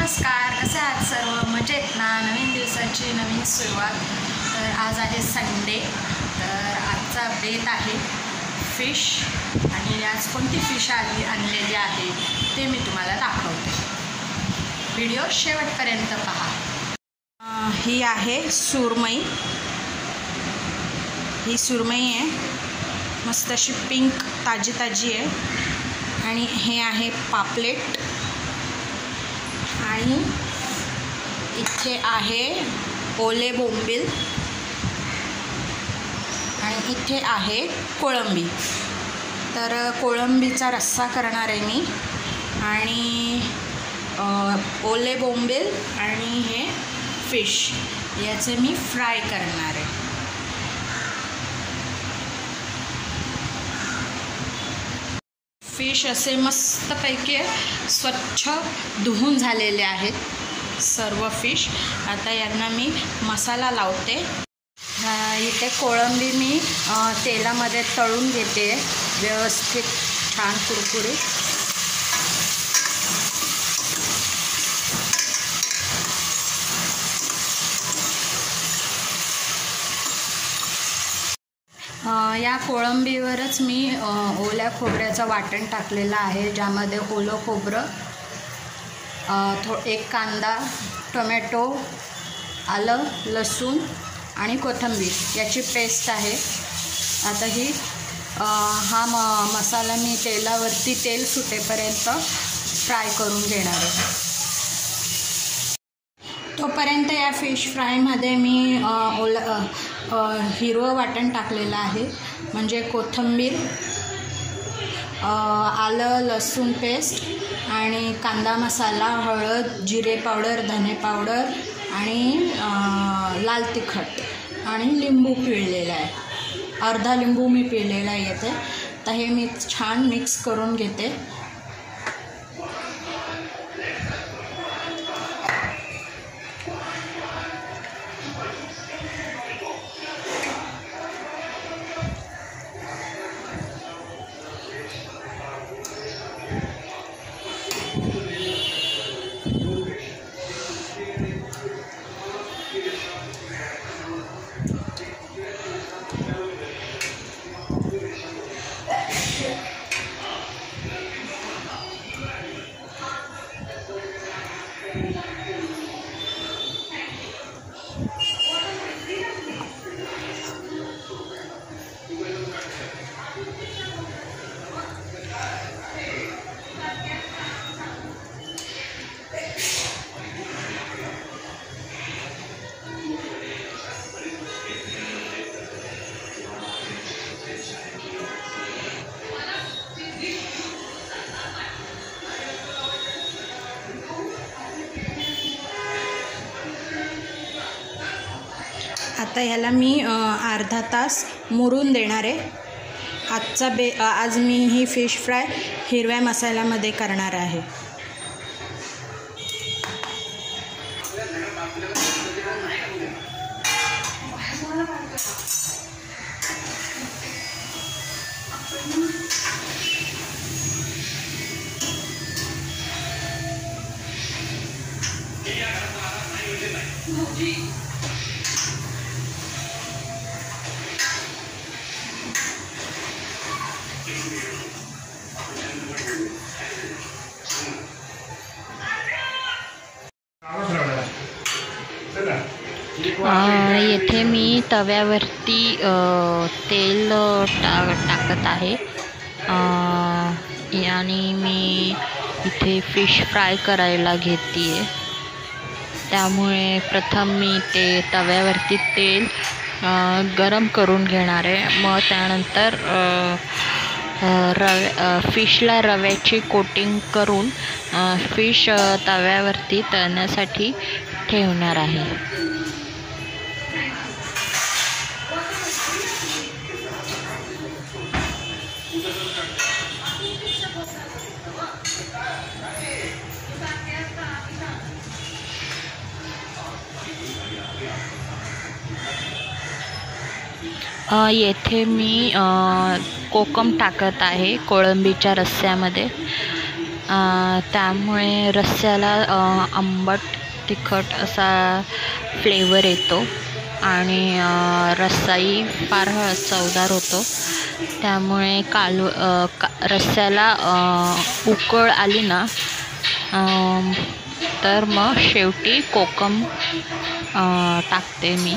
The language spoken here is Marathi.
नमस्कार, कसे आहात सर्व? मजेत ना? नवीन दिवसाची नवीन सुरुवात. तर आज आहे संडे, तर आजचा बेत आहे फिश. आणि आज कोणती फिश आणलेली आहे ते मी तुम्हाला दाखवते. व्हिडिओ शेवटपर्यंत पहा. ही आहे सुरमई. ही सुरमई आहे, मस्त अशी पिंक ताजी ताजी आहे. आणि हे आहे पापलेट. आणि इथे आहे ओले बोंबील. आणि इथे आहे कोळंबी. तर कोळंबीचा रस्सा करणार आहे मी. आणि ओले बोंबील आणि हे फिश याचे मी फ्राय करणार आहे. फिश असे मस्तपैकी स्वच्छ धुवून झालेले आहेत सर्व फिश. आता यांना मी मसाला लावते. इथे कोळंबी मी तेलामध्ये तळून घेते व्यवस्थित छान कुरकुरीत. या कोळंबीवरच मी ओल्या खोबऱ्याचं वाटण टाकलेलं आहे, ज्यामध्ये ओलं खोबरं, एक कांदा, टोमॅटो, आलं, लसूण आणि कोथिंबीर याची पेस्ट आहे. आता हा मसाला मी तेलावरती तेल सुटेपर्यंत फ्राय करून घेणार आहे. तोपर्यंत या फिश फ्रायमध्ये मी हिरवं वाटण टाकलेलं आहे, म्हणजे कोथिंबीर, आलं लसूण पेस्ट आणि कांदा मसाला, हळद, जिरे पावडर, धने पावडर आणि लाल तिखट आणि लिंबू पिळलेला आहे. अर्धा लिंबू मी पिळलेला आहे येते. तर हे मी छान मिक्स करून घेते. आता ह्याला मी अर्धा तास मुरून देणार आहे. आज मी ही फिश फ्राय हिरव्या मसाल्यामध्ये करणार आहे. येथे मी तव्यावरती तेल टाकत आहे. आणि मी इथे फिश फ्राय करायला घेते आहे. त्यामुळे प्रथम मी तव्यावरती तेल गरम करून घेणार आहे. मग त्यानंतर फिशला रव्याची कोटिंग करून फिश तव्यावरती तळण्यासाठी ठेवणार आहे. येथे मी कोकम टाकत आहे कोळंबीच्या रस्स्यामध्ये. त्यामुळे रस्स्याला आंबट तिखट असा फ्लेवर येतो आणि रस्साही फार चवदार होतो. त्यामुळे रस्स्याला उकळ आली ना तर मग शेवटी कोकम टाकते मी.